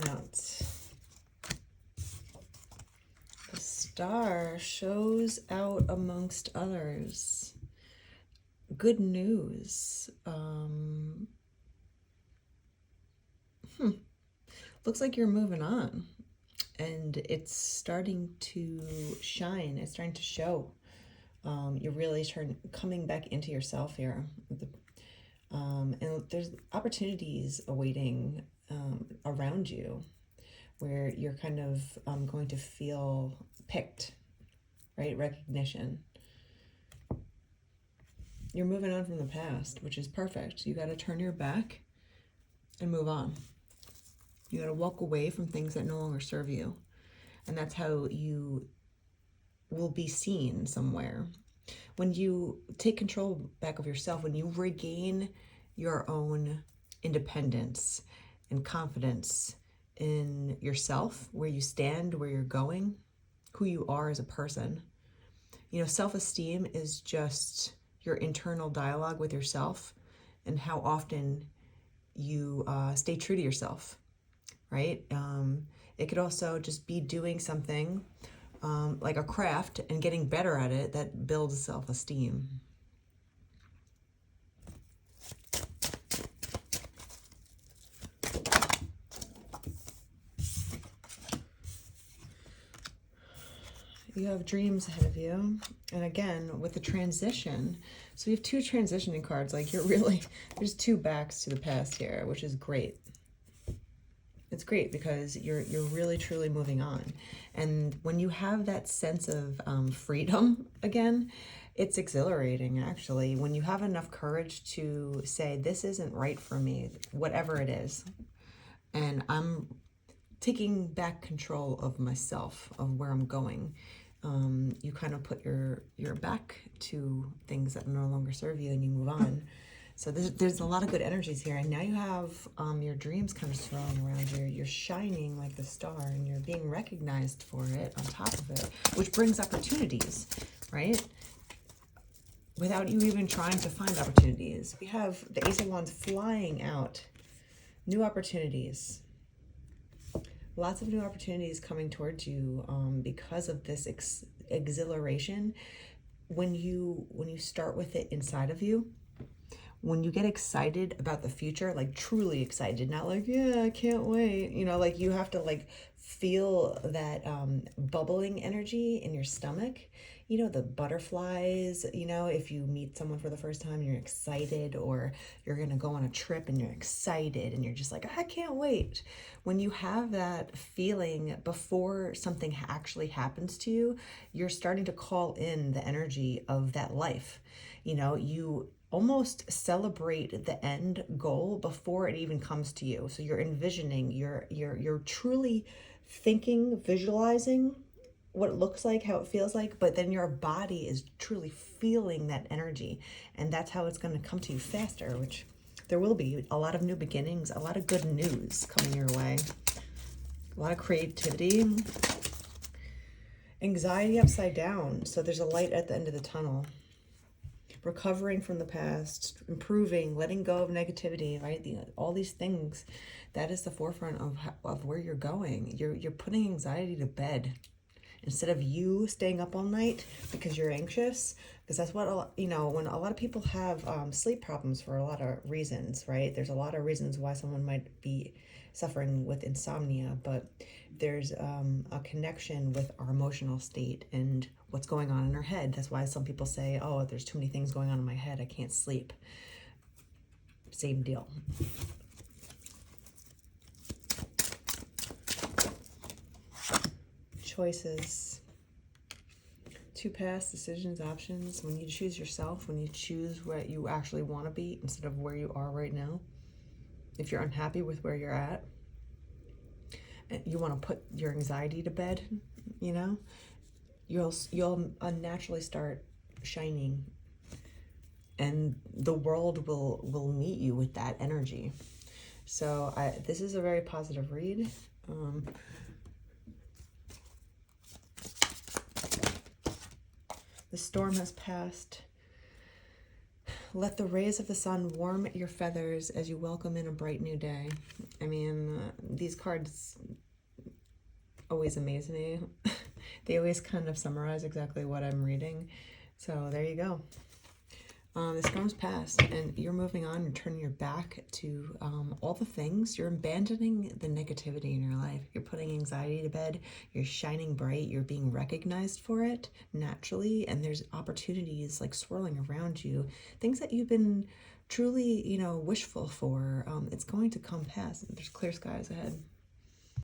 notes. The Star shows out amongst others. Good news. Looks like you're moving on, and it's starting to shine. It's starting to show. You're really coming back into yourself here. And there's opportunities awaiting around you, where you're kind of going to feel picked, right? Recognition. You're moving on from the past, which is perfect. You got to turn your back and move on. You got to walk away from things that no longer serve you. And that's how you will be seen somewhere. When you take control back of yourself, when you regain your own independence and confidence in yourself, where you stand, where you're going, who you are as a person. You know, self-esteem is just your internal dialogue with yourself and how often you stay true to yourself, right? It could also just be doing something like a craft and getting better at it that builds self-esteem. You have dreams ahead of you. And again, with the transition, so we have two transitioning cards. Like you're really, there's two backs to the past here, which is great. It's great because you're really truly moving on. And when you have that sense of freedom again, it's exhilarating actually. When you have enough courage to say, this isn't right for me, whatever it is. And I'm taking back control of myself, of where I'm going. You kind of put your back to things that no longer serve you and you move on. So there's a lot of good energies here. And now you have your dreams kind of swirling around you. You're shining like the star and you're being recognized for it on top of it, which brings opportunities, right? Without you even trying to find opportunities. We have the Ace of Wands flying out. New opportunities. Lots of new opportunities coming towards you because of this exhilaration. When you start with it inside of you, when you get excited about the future, like truly excited, not like, yeah, I can't wait, you know, like you have to like feel that bubbling energy in your stomach, you know, the butterflies, you know, if you meet someone for the first time, you're excited, or you're going to go on a trip and you're excited and you're just like, I can't wait. When you have that feeling before something actually happens to you, you're starting to call in the energy of that life. You know, you almost celebrate the end goal before it even comes to you. So you're envisioning, you're truly thinking, visualizing what it looks like, how it feels like, but then your body is truly feeling that energy. And that's how it's going to come to you faster, which there will be a lot of new beginnings, a lot of good news coming your way, a lot of creativity. Anxiety upside down. So there's a light at the end of the tunnel. Recovering from the past, improving, letting go of negativity, right? All these things, that is the forefront of where you're going. You're putting anxiety to bed instead of you staying up all night because you're anxious. Because that's what, you know, when a lot of people have sleep problems for a lot of reasons, right? There's a lot of reasons why someone might be suffering with insomnia, but there's a connection with our emotional state and what's going on in our head. That's why some people say, oh, there's too many things going on in my head, I can't sleep. Same deal. Choices. Two past decisions, options. When you choose yourself, when you choose what you actually want to be instead of where you are right now. If you're unhappy with where you're at, you want to put your anxiety to bed, you know, you'll unnaturally start shining, and the world will meet you with that energy. So this is a very positive read. The storm has passed. Let the rays of the sun warm your feathers as you welcome in a bright new day. I mean, these cards always amaze me. They always kind of summarize exactly what I'm reading. So there you go. The storm's past and you're moving on. You're turning your back to all the things. You're abandoning the negativity in your life. You're putting anxiety to bed. You're shining bright. You're being recognized for it naturally. And there's opportunities like swirling around you. Things that you've been truly, wishful for. It's going to come past. There's clear skies ahead.